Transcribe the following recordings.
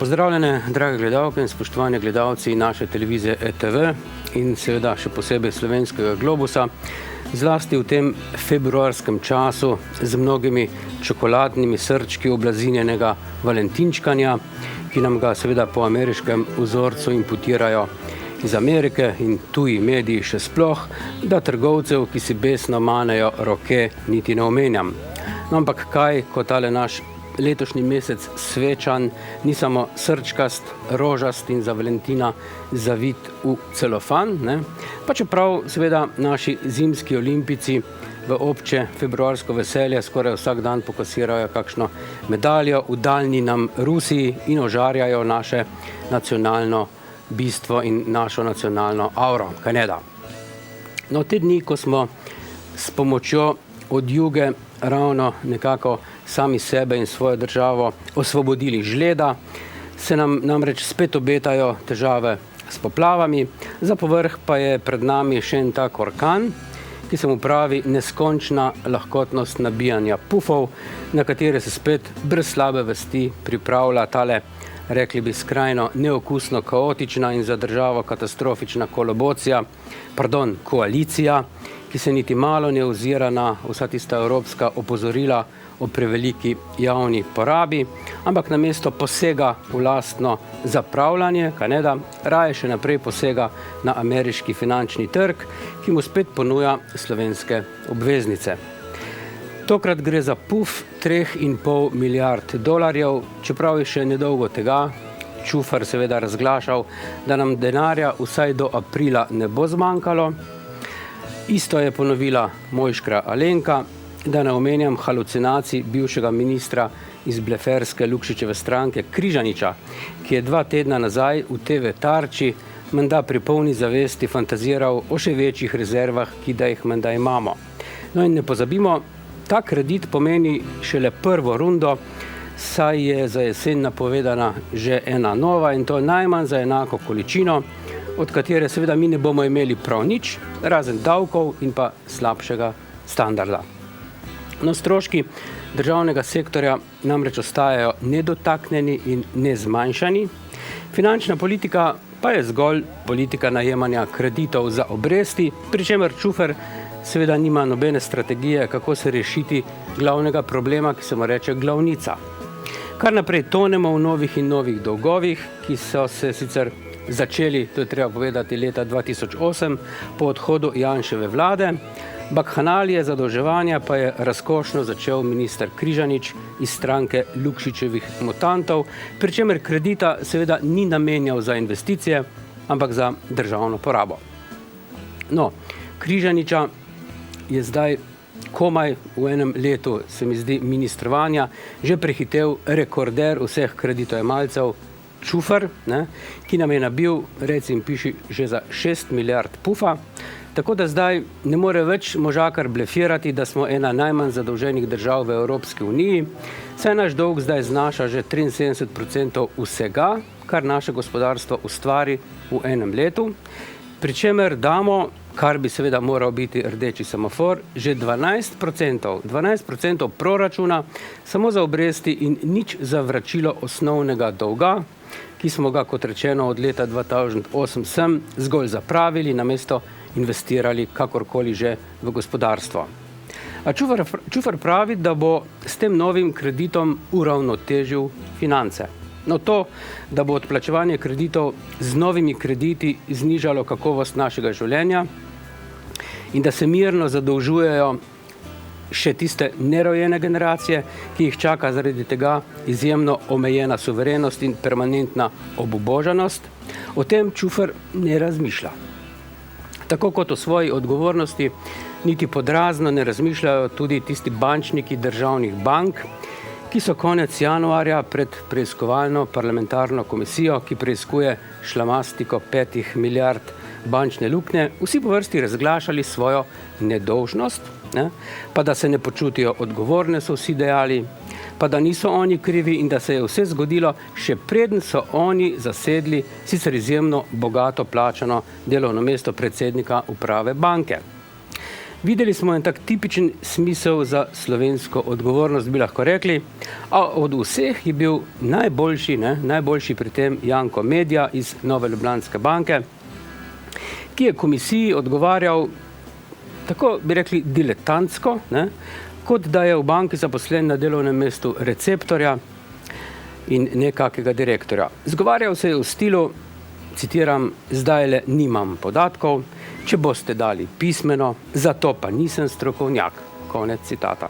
Pozdravljene, drage gledalke in spoštovani gledalci naše televizije ETV in seveda še posebej Slovenskega globusa, zlasti v tem februarskem času z mnogimi čokoladnimi srčki oblazinjenega valentinčkanja, ki nam ga seveda po ameriškem vzorcu imputirajo iz Amerike in tuji mediji še sploh, da trgovcev, ki si besno manejo roke, niti ne omenjam. No, ampak kaj, ko tale naš letošnji mesec svečan ni samo srčkast, rožast in za Valentina zavit v celofan, ne? Pa čeprav seveda naši zimski olimpijci v obče februarsko veselje skoraj vsak dan pokasirajo kakšno medaljo v daljni nam Rusiji in ožarjajo naše nacionalno bistvo in našo nacionalno auro, kaj ne da. No, te dni, ko smo s pomočjo od juge ravno nekako sami sebe in svojo državo osvobodili žleda, se nam namreč spet obetajo težave s poplavami, za povrh pa je pred nami še en tak orkan, ki se mu pravi neskončna lahkotnost nabijanja pufov, na katere se spet brez slabe vesti pripravlja tale, rekli bi, skrajno neokusno kaotična in za državo katastrofična koalicija, ki se niti malo ne ozira na vsa tista evropska opozorila o preveliki javni porabi, ampak namesto posega v lastno zapravljanje, kaj ne da, raje še naprej posega na ameriški finančni trg, ki mu spet ponuja slovenske obveznice. Tokrat gre za puf 3,5 milijard dolarjev, čeprav je še nedolgo tega Čufar seveda razglašal, da nam denarja vsaj do aprila ne bo zmanjkalo. Isto je ponovila Mojškra Alenka, da ne omenjam halucinacij bivšega ministra iz bleferske Lukšičeve stranke Križaniča, ki je 2 tedna nazaj v TV Tarči menda pri polni zavesti fantaziral o še večjih rezervah, ki da jih menda imamo. No in ne pozabimo, ta kredit pomeni šele prvo rundo, saj je za jesen napovedana že ena nova in to najmanj za enako količino, od katere seveda mi ne bomo imeli prav nič, razen davkov in pa slabšega standarda. No, stroški državnega sektorja namreč ostajajo nedotaknjeni in nezmanjšani. Finančna politika pa je zgolj politika najemanja kreditov za obresti, pri čemer Čufer seveda nima nobene strategije, kako se rešiti glavnega problema, ki se mu reče glavnica. Kar naprej tonemo v novih in novih dolgovih, ki so se sicer začeli, to je treba povedati, leta 2008 po odhodu Janševe vlade, bakhanalije zadolževanja pa je razkošno začel minister Križanič iz stranke Lukšičevih mutantov, pri čemer kredita seveda ni namenjal za investicije, ampak za državno porabo. No, Križaniča je zdaj komaj v enem letu, se mi zdi, ministrovanja že prehitel rekorder vseh kreditojemalcev Čufar, ne, ki nam je nabil, reci in piši, že za 6 milijard pufa, tako da zdaj ne more več možakar blefirati, da smo ena najmanj zadolženih držav v Evropski uniji, saj naš dolg zdaj znaša že 73% vsega, kar naše gospodarstvo ustvari v enem letu, pri čemer damo, kar bi seveda moral biti rdeči semafor, že 12% proračuna samo za obresti in nič za vračilo osnovnega dolga, ki smo ga, kot rečeno, od leta 2008 sem zgolj zapravili, namesto investirali kakorkoli že v gospodarstvo. A Čufar pravi, da bo s tem novim kreditom uravnotežil finance. No, to, da bo odplačevanje kreditov z novimi krediti znižalo kakovost našega življenja in da se mirno zadolžujejo še tiste nerojene generacije, ki jih čaka zaradi tega izjemno omejena suverenost in permanentna obubožanost, o tem Čufar ne razmišlja. Tako kot o svoji odgovornosti niti podrazno ne razmišljajo tudi tisti bančniki državnih bank, ki so konec januarja pred preiskovalno parlamentarno komisijo, ki preiskuje šlamastiko 5 milijard bančne luknje, vsi po vrsti razglašali svojo nedolžnost, ne? Pa da se ne počutijo odgovorne, so vsi dejali, pa da niso oni krivi in da se je vse zgodilo, še preden so oni zasedli sicer izjemno bogato plačano delovno mesto predsednika uprave banke. Videli smo en tak tipičen smisel za slovensko odgovornost, bi lahko rekli, a od vseh je bil najboljši pri tem Janko Medja iz Nove Ljubljanske banke, ki je komisiji odgovarjal, tako bi rekli, diletantsko, kot da je v banki zaposlen na delovnem mestu receptorja in nekakega direktorja. Zgovarjal se je v stilu, citiram, zdajle nimam podatkov, če boste dali pismeno, zato pa nisem strokovnjak. Konec citata.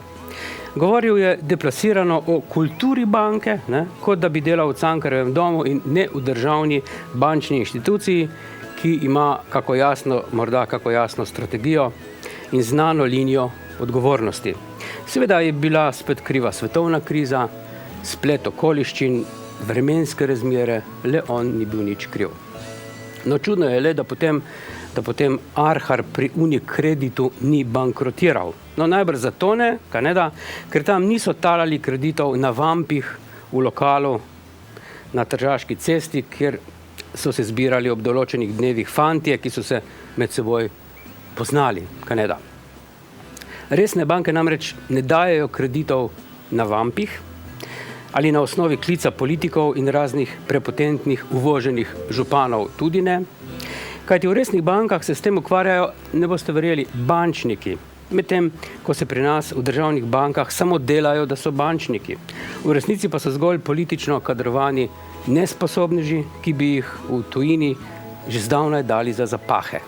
Govoril je deplasirano o kulturi banke, kot da bi delal v Cankarjevem domu in ne v državni bančni inštituciji, ki ima morda kako jasno strategijo in znano linijo odgovornosti. Seveda je bila spet kriva svetovna kriza, splet okoliščin, vremenske razmere, le on ni bil nič kriv. No, čudno je le, da potem Arhar pri Unikreditu ni bankrotiral. No, najbrž zato ne, ker tam niso talali kreditov na vampih v lokalu na Tržaški cesti, kjer so se zbirali ob določenih dnevih fantje, ki so se med seboj poznali, Resne banke namreč ne dajejo kreditov na vampih ali na osnovi klica politikov in raznih prepotentnih uvoženih županov tudi ne, kajti v resnih bankah se s tem ukvarjajo, ne boste verjeli, bančniki, medtem ko se pri nas v državnih bankah samo delajo, da so bančniki. V resnici pa so zgolj politično kadrovani nesposobneži, ki bi jih v tujini že zdavnaj dali za zapahe.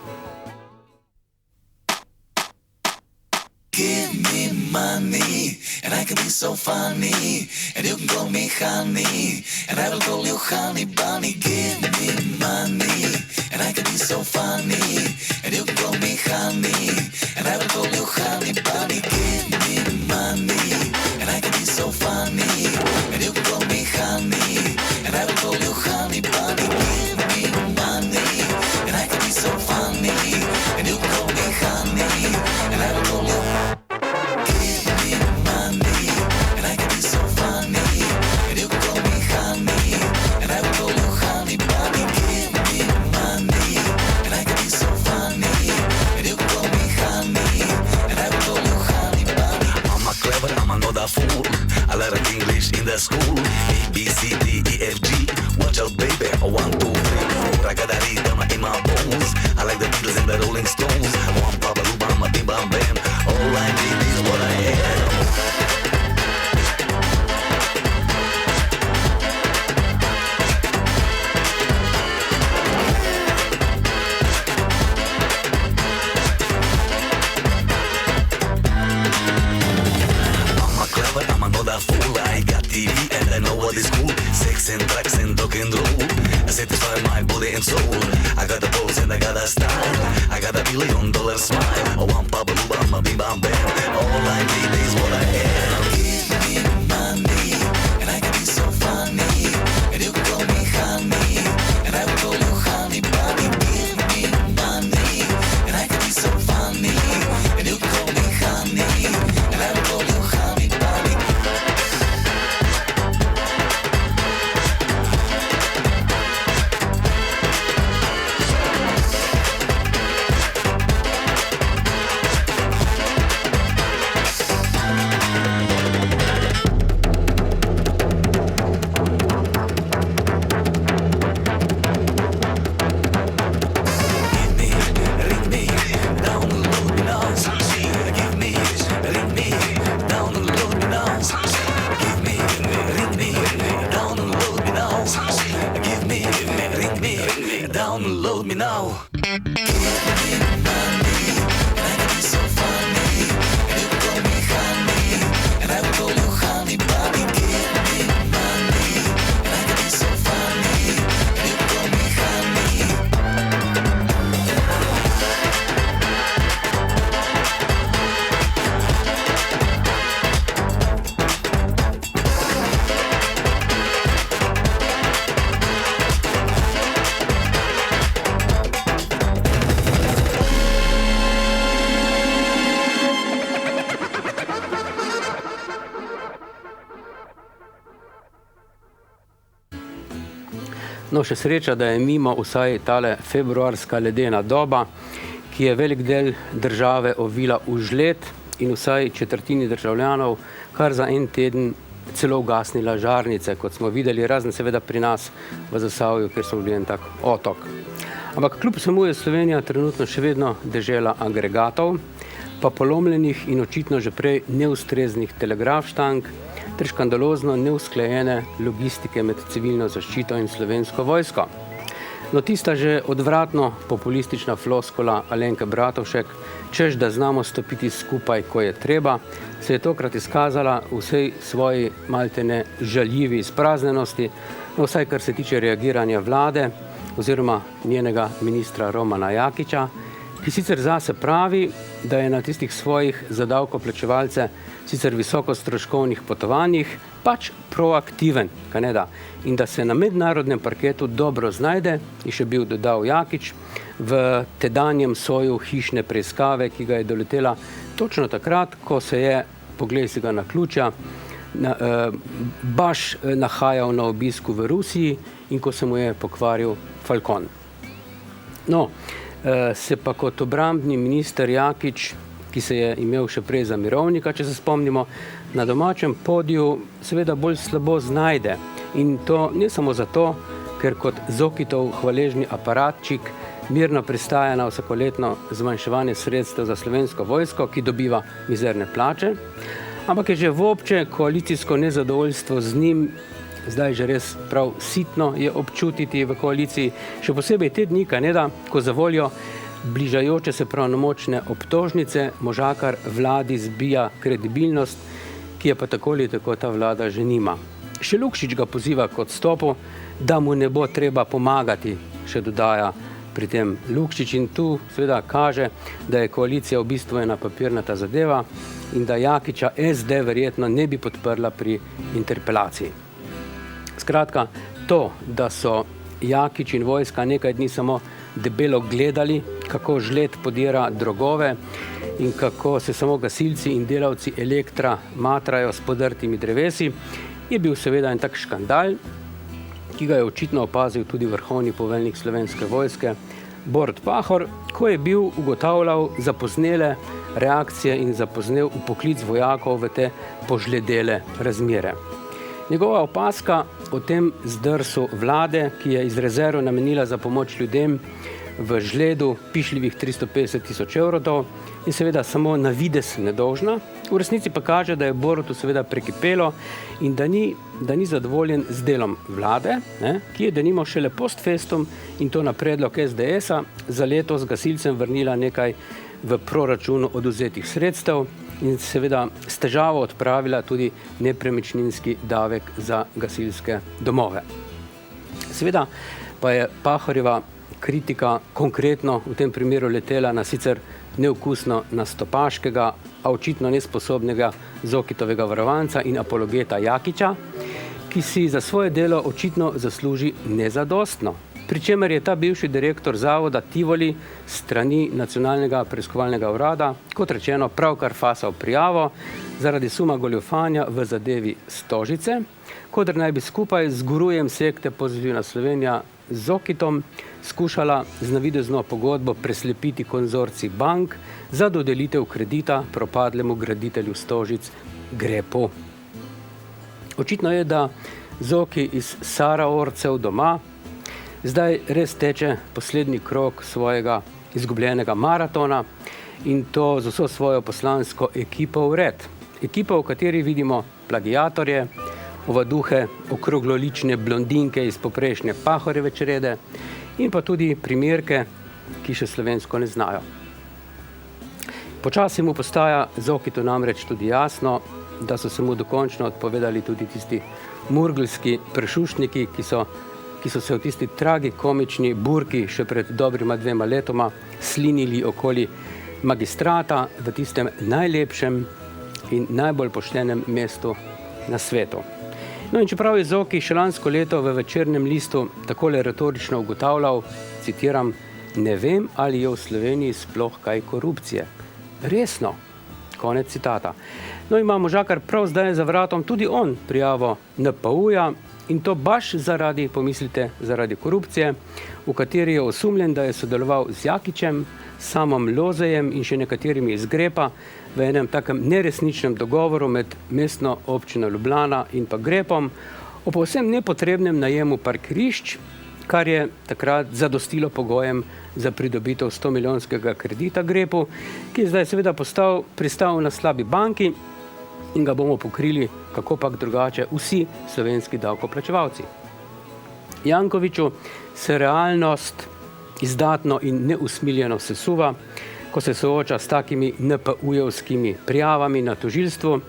Give me money, and I can be so funny, and you can call me honey, and I will call you honey bunny. Give me money, and I can be so funny, and you can call me honey, and I will call you honey bunny. Give me money, and I can be so funny, and you can call me honey, and I will call you honey bunny. Give me money, and I can be so funny, and you can call me honey, and I will call you. Fool. I learned English in the school. A, B, C, D, E, F, G. Watch out, baby. 1, 2, 3. I got that rhythm in my bones. I like the Beatles and the Rolling Stones. One papa, lubama, bim, bam, bam. All I need is what I am. Fool, I got TV and I know what is cool. Sex and drugs and rock and roll. I satisfy my body and soul. I got the pose and I got a style. I got $1 billion smile. One papa, lubama, bim, bam, bam. All I need is what I am. Give me money, and I can be so funny, and you can call me honey, and I will call you honey bunny. Give me money, and I can be so funny, and you can call me honey, and I will call you honey bunny. Download me now. No, še sreča, da je mimo vsaj tale februarska ledena doba, ki je velik del države ovila v žled in vsaj četrtini državljanov kar za en teden celo ugasnila žarnice, kot smo videli, razen seveda pri nas v Zasavju, kjer so bili en tak otok. Ampak kljub vsemu je Slovenija trenutno še vedno dežela agregatov, pa polomljenih in očitno že prej neustreznih telegrafštank ter škandalozno neusklajene logistike med civilno zaščito in Slovensko vojsko. No, tista že odvratno populistična floskula Alenke Bratovšek, češ da znamo stopiti skupaj, ko je treba, se je tokrat izkazala v vsej svoji maltene žaljivi izpraznjenosti, no, vsaj kar se tiče reagiranja vlade oziroma njenega ministra Romana Jakiča, ki sicer zase pravi, da je na tistih svojih za davkoplačevalce sicer visoko stroškovnih potovanjih pač proaktiven, kaneda, in da se na mednarodnem parketu dobro znajde, in še bil dodal Jakič, v tedanjem soju hišne preiskave, ki ga je doletela točno takrat, ko se je, poglej si ga na ključa, baš nahajal na obisku v Rusiji in ko se mu je pokvaril Falcon. No, se pa kot obrambni minister Jakič, ki se je imel še prej za mirovnika, če se spomnimo, na domačem podiju seveda bolj slabo znajde. In to ne samo zato, ker kot Zokitov hvaležni aparatčik mirno pristaja na vsakoletno zmanjševanje sredstev za Slovensko vojsko, ki dobiva mizerne plače, ampak je že vobče koalicijsko nezadovoljstvo z njim, zdaj že res prav sitno je občutiti v koaliciji, še posebej te dni, kaneda, ko za voljo bližajoče se pravnomočne obtožnice možakar vladi zbija kredibilnost, ki je pa tako ali tako ta vlada že nima. Še Lukšič ga poziva k odstopu, da mu ne bo treba pomagati, še dodaja pri tem Lukšič, in tu seveda kaže, da je koalicija v bistvu ena papirnata zadeva in da Jakiča SD verjetno ne bi podprla pri interpelaciji. Skratka, to, da so Jakič in vojska nekaj dni samo debelo gledali, kako žled podira drogove in kako se samo gasilci in delavci Elektra matrajo s podrtimi drevesi, je bil seveda en tak škandal, ki ga je očitno opazil tudi vrhovni poveljnik Slovenske vojske Borut Pahor, ko je bil ugotavljal zapoznele reakcije in zapoznel vpoklic vojakov v te požledele razmere. Njegova opazka o tem zdrsu vlade, ki je iz rezerv namenila za pomoč ljudem v žledu pišljivih 350 000 evrov in seveda samo na vides nedolžna, v resnici pa kaže, da je Borutu seveda prekipelo in da ni zadovoljen z delom vlade, ki je denimo šele post festum in to na predlog SDS-a za letos gasilcem vrnila nekaj v proračunu oduzetih sredstev in seveda s težavo odpravila tudi nepremičninski davek za gasilske domove. Seveda pa je Pahorjeva kritika konkretno v tem primeru letela na sicer neokusno nastopaškega, a očitno nesposobnega Zokitovega varovanca in apologeta Jakiča, ki si za svoje delo očitno zasluži nezadostno. Pričemer je ta bivši direktor zavoda Tivoli strani Nacionalnega preiskovalnega urada, kot rečeno, pravkar fasal prijavo zaradi suma goljufanja v zadevi Stožice, kodr naj bi skupaj z gurujem sekte Pozitivna Slovenija z Zokitom skušala z navidezno pogodbo preslepiti konzorcij bank za dodelitev kredita propadlemu graditelju Stožic Grepu. Očitno je, da Zoki iz Saraorcev doma zdaj res teče poslednji krog svojega izgubljenega maratona in to z vso svojo poslansko ekipo vred. Ekipo, v kateri vidimo plagiatorje, ovaduhe, okroglolične blondinke iz poprejšnje Pahorjeve črede in pa tudi primerke, ki še slovensko ne znajo. Počasi mu postaja Zokitu namreč tudi jasno, da so se mu dokončno odpovedali tudi tisti murglski prešuštniki, ki so se v tisti tragikomični burki še pred dobrima 2 letoma slinili okoli magistrata v tistem najlepšem in najbolj poštenem mestu na svetu. No in čeprav je Zoki še lansko leto v Večernem listu takole retorično ugotavljal, citiram, ne vem, ali je v Sloveniji sploh kaj korupcije. Resno. Konec citata. No, ima možakar prav zdaj za vratom tudi on prijavo NPU-ja In to baš zaradi, pomislite, zaradi korupcije, v kateri je osumljen, da je sodeloval z Jakičem, Samom Lozejem in še nekaterimi iz Grepa v enem takem neresničnem dogovoru med mestno občino Ljubljana in pa Grepom o povsem nepotrebnem najemu parkirišč, kar je takrat zadostilo pogojem za pridobitev 100-milijonskega kredita Grepu, ki je zdaj seveda pristal na slabi banki in ga bomo pokrili, kako pak drugače, vsi slovenski davkoplačevalci. Jankoviću se realnost izdatno in neusmiljeno sesuva, ko se sooča s takimi NPU-jevskimi prijavami na tožilstvu.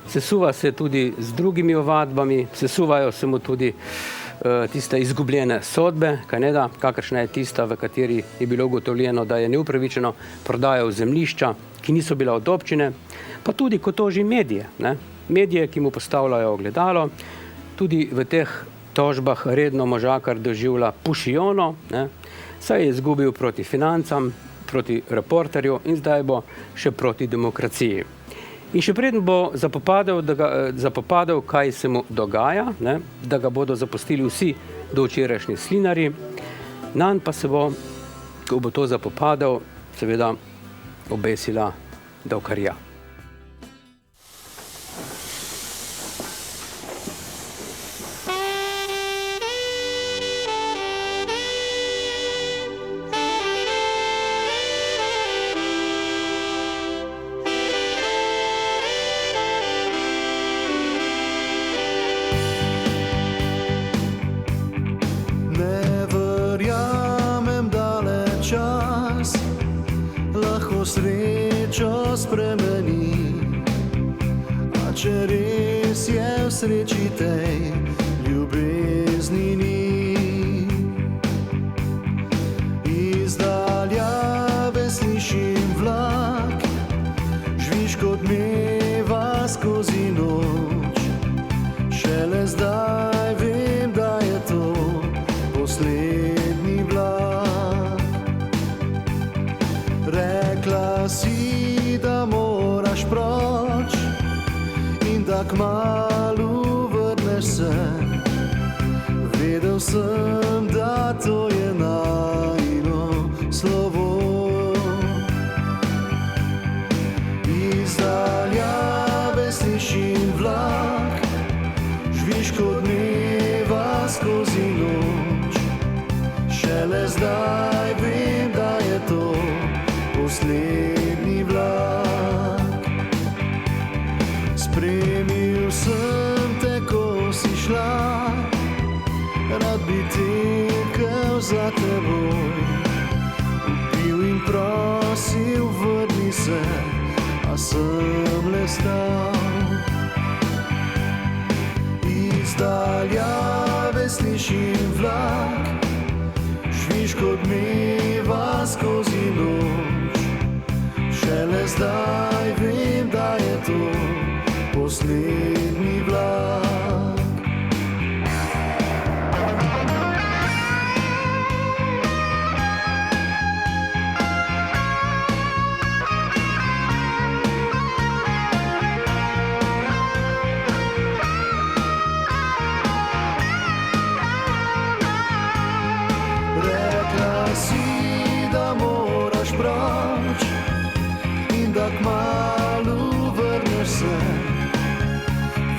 Sesuva se tudi z drugimi ovadbami, sesuvajo se mu tudi tiste izgubljene sodbe, kakršna je tista, v kateri je bilo ugotovljeno, da je neupravičeno prodajal zemljišča, ki niso bila od občine, pa tudi ko toži medije, medije, ki mu postavljajo ogledalo, tudi v teh tožbah redno Možakar doživlja pušijono, saj je izgubil proti financam, proti Reporterju in zdaj bo še proti demokraciji. In še preden bo zapopadel, kaj se mu dogaja, da ga bodo zapustili vsi do včerajšnji slinarji, nanj pa se bo, ko bo to zapopadel, seveda obesila davkarija. Srečo spremeni, a če res je v sreči tej ljubezni ni. Iz daljave slišim vlak, žvižg odmeva skozi noč. Šele zdaj vem, da je to poslednji vlak. Rekla si, da moraš proč in da kmalu vrneš se. Vedel sem, da to je najino slovo. Iz daljave slišim vlak, žvižg odmeva skozi noč. Šele zdaj vem, da je to poslednji vlak. Spremil sem te, ko si šla, rad bi tekel za teboj. Pil in prosil, vrni se, a sem le stal. Iz daljave slišim vlak, žvižg odmeva skozi noč. Šele zdaj vem, da je to poslednji vlak. Rekla si, da moraš proč in da kmalu vrneš se.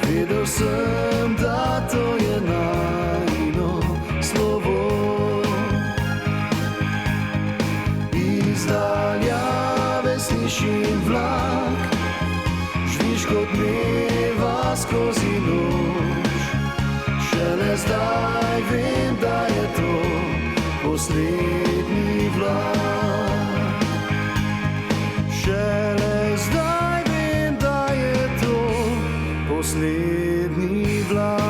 Vedel sem, da to je najino slovo. Iz daljave slišim vlak, žvižg odmeva skozi noč. Šele zdaj vem, da je to poslednji vlak. Šele zdaj vem, da je to poslednji vlak.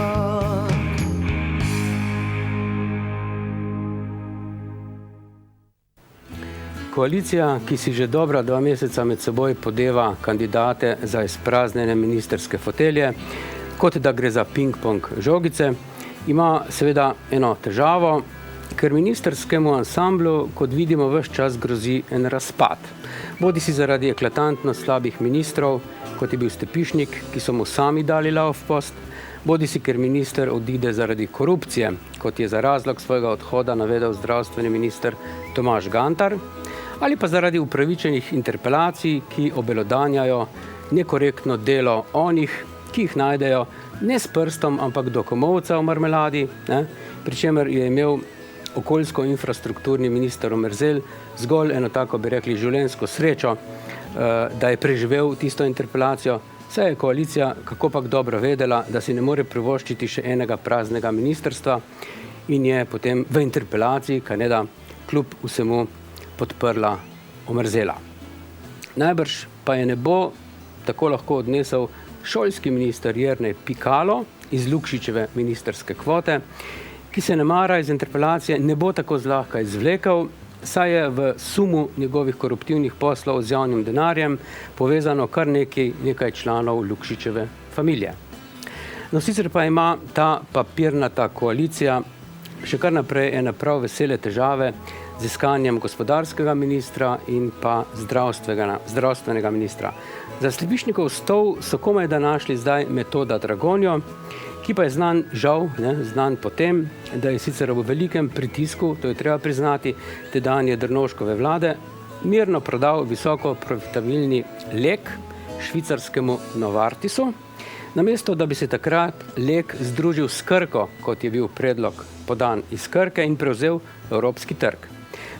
Koalicija, ki si že dobra 2 meseca med seboj podeva kandidate za izpraznjene ministrske fotelje, kot da gre za ping-pong žogice, ima seveda eno težavo, ker ministrskemu ansamblu, kot vidimo, ves čas grozi en razpad. Bodi si zaradi eklatantno slabih ministrov, kot je bil Stepišnik, ki so mu sami dali laufpost, bodisi ker minister odide zaradi korupcije, kot je za razlog svojega odhoda navedel zdravstveni minister Tomaž Gantar, ali pa zaradi upravičenih interpelacij, ki obelodanjajo nekorektno delo onih, ki jih najdejo ne s prstom, ampak do komolca v marmeladi, pri čemer je imel okoljsko-infrastrukturni minister Omerzel zgolj eno tako, bi rekli, življenjsko srečo, da je preživel tisto interpelacijo, saj je koalicija kakopak dobro vedela, da si ne more privoščiti še enega praznega ministrstva in je potem v interpelaciji, kajneda, kljub vsemu podprla Omerzela. Najbrž pa je ne bo tako lahko odnesel šolski minister Jernej Pikalo iz Lukšičeve ministerske kvote, ki se nemara iz interpelacije ne bo tako zlahka izvlekel, saj je v sumu njegovih koruptivnih poslov z javnim denarjem povezano kar nekaj članov Lukšičeve familije. No, sicer pa ima ta papirnata koalicija še kar naprej ene prav vesele težave z iskanjem gospodarskega ministra in pa zdravstvenega ministra. Za Slepišnikov stol so komaj da našli zdaj Metoda Dragonjo, ki pa je znan potem, da je sicer v velikem pritisku, to je treba priznati, tedanje Drnovškove vlade, mirno prodal visoko profitabilni Lek švicarskemu Novartisu, namesto da bi se takrat Lek združil s Krko, kot je bil predlog podan iz Krke in prevzel evropski trg.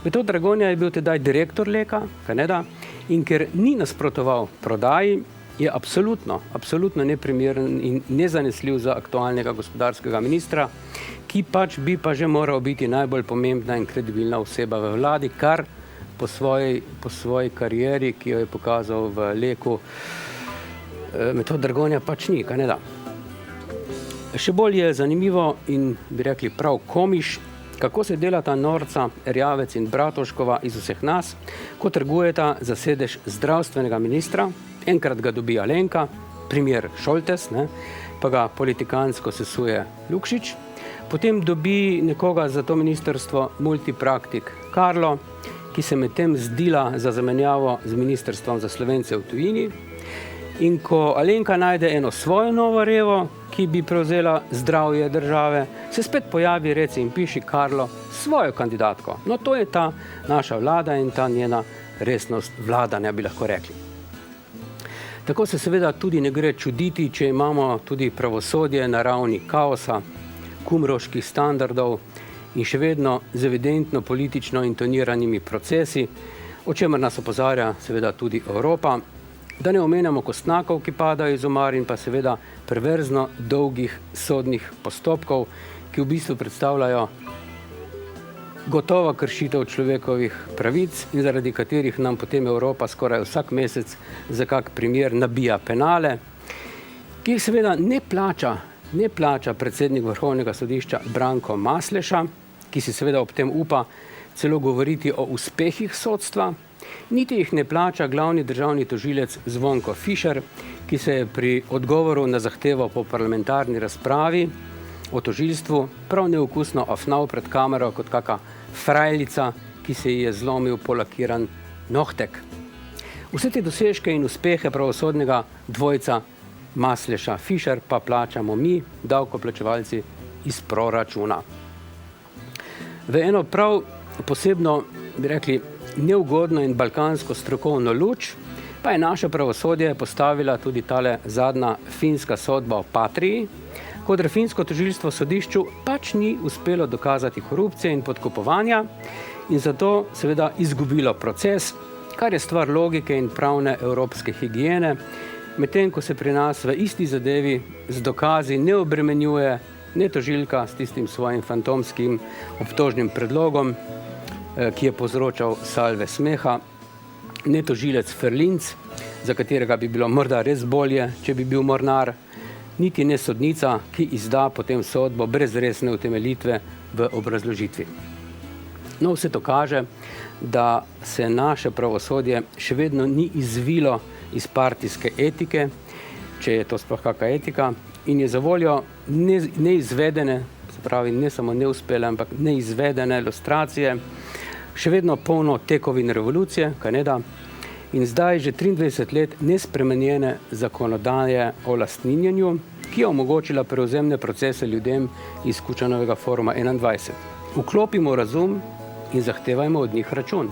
Metod Dragonja je bil tedaj direktor Leka, kajneda, in ker ni nasprotoval prodaji, je absolutno neprimeren in nezanesljiv za aktualnega gospodarskega ministra, ki bi pa že moral biti najbolj pomembna in kredibilna oseba v vladi, kar po svoji karieri, ki jo je pokazal v Leku, Metod Dragonja pač ni, kajneda. Še bolj je zanimivo in bi rekli prav komiš, kako se delata norca Erjavec in Bratuškova iz vseh nas, ko trgujeta za sedež zdravstvenega ministra, enkrat ga dobi Alenka, primer Šoltes, pa ga politikansko sesuje Lukšič, potem dobi nekoga za to ministrstvo multipraktik Karlo, ki se medtem zdila za zamenjavo z ministrstvom za Slovence v tujini, in ko Alenka najde eno svojo novo revo, ki bi prevzela zdravje države, se spet pojavi, reci in piši, Karlo, svojo kandidatko. No, to je ta naša vlada in ta njena resnost vladanja, bi lahko rekli. Tako se seveda tudi ne gre čuditi, če imamo tudi pravosodje na ravni kaosa, kumroških standardov in še vedno z evidentno politično intoniranimi procesi, o čemer nas opozarja seveda tudi Evropa, da ne omenjamo kostnakov, ki padajo iz omar, in pa seveda perverzno dolgih sodnih postopkov, ki v bistvu predstavljajo gotovo kršitev človekovih pravic in zaradi katerih nam potem Evropa skoraj vsak mesec za kak primer nabija penale, ki jih seveda ne plača predsednik Vrhovnega sodišča Branko Masleša, ki si seveda ob tem upa celo govoriti o uspehih sodstva, niti jih ne plača glavni državni tožilec Zvonko Fišer, ki se je pri odgovoru na zahtevo po parlamentarni razpravi o tožilstvu prav neokusno afnal pred kamero kot kaka frajlica, ki se ji je zlomil polakiran nohtek. Vse te dosežke in uspehe pravosodnega dvojca Masleša Fišer pa plačamo mi, davkoplačevalci, iz proračuna. V eno prav posebno, bi rekli, neugodno in balkansko strokovno luč pa je naše pravosodje postavila tudi tale zadnja finska sodba o Patriji, kodr finsko tožilstvo sodišču pač ni uspelo dokazati korupcije in podkupovanja in zato seveda izgubilo proces, kar je stvar logike in pravne evropske higiene, medtem ko se pri nas v isti zadevi z dokazi ne obremenjuje ne tožilka s tistim svojim fantomskim obtožnim predlogom, ki je povzročal salve smeha, ne tožilec Ferlinc, za katerega bi bilo morda res bolje, če bi bil mornar, niti ne sodnica, ki izda potem sodbo brez resne utemeljitve v obrazložitvi. No, vse to kaže, da se naše pravosodje še vedno ni izvilo iz partijske etike, če je to sploh kakšna etika, in je zavoljo neizvedene, se pravi ne samo neuspele, ampak neizvedene lustracije, še vedno polno tekovin revolucije, kajneda, in zdaj že 23 let nespremenjene zakonodaje o lastninjenju, ki je omogočila prevzemne procese ljudem iz Kučanovega foruma 21. Vklopimo razum in zahtevajmo od njih račun.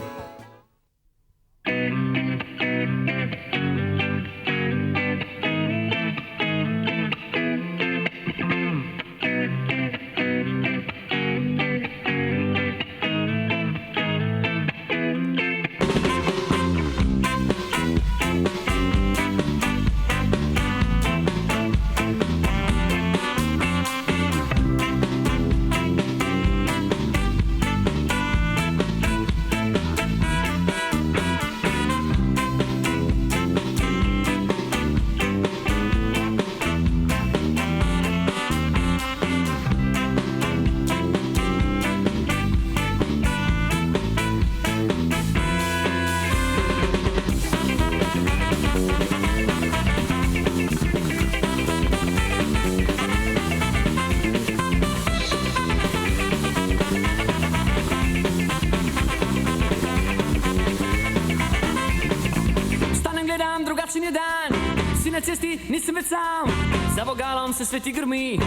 Drugačen je dan, si na cesti, nisem več sam. Za vogalom se sveti grmi,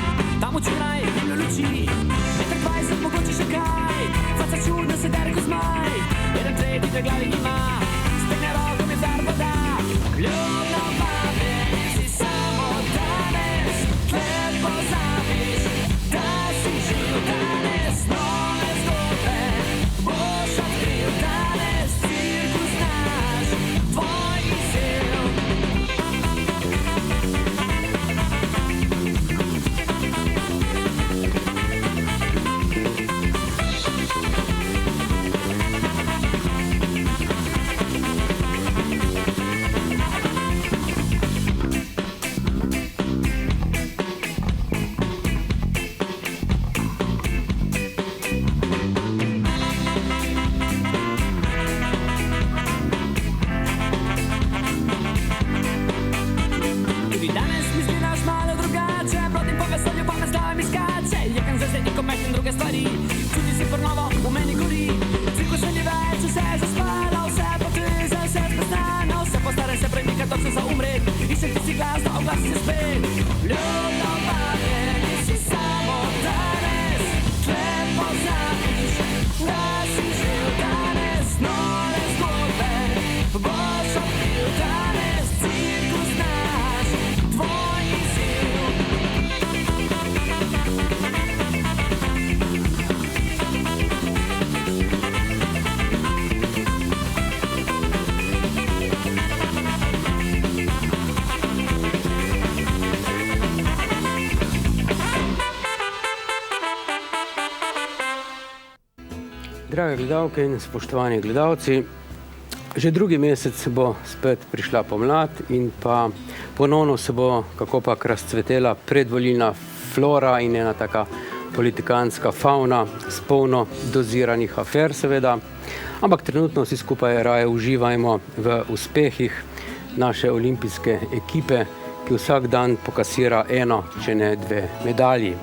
tam včeraj dimno luči. 1,20 m, mogoče še kaj, faca čudno se dere kot zmaj. Jeden tretji v glavi ima, stegne roko mi dar voda. Ljubno vabim, si samo danes, tle pozabiš, da si živ danes. Nove zgodbe boš odkril danes, cirkus naš, tvoj izziv. Drage gledalke in spoštovani gledalci, že drugi mesec bo spet prišla pomlad in pa ponovno se bo kakopak razcvetela predvolilna flora in ena taka politikantska fauna s polno doziranih afer seveda, ampak trenutno vsi skupaj raje uživajmo v uspehih naše olimpijske ekipe, ki vsak dan pokasira eno, če ne dve medalji.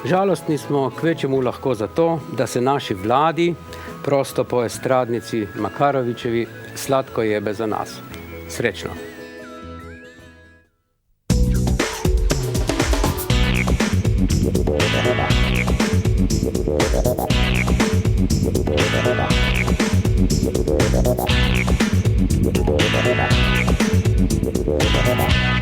Žalostni smo kvečjemu lahko zato, da se naši vladi prosto po estradnici Makarovičevi sladko jebe za nas. Srečno! Thank you.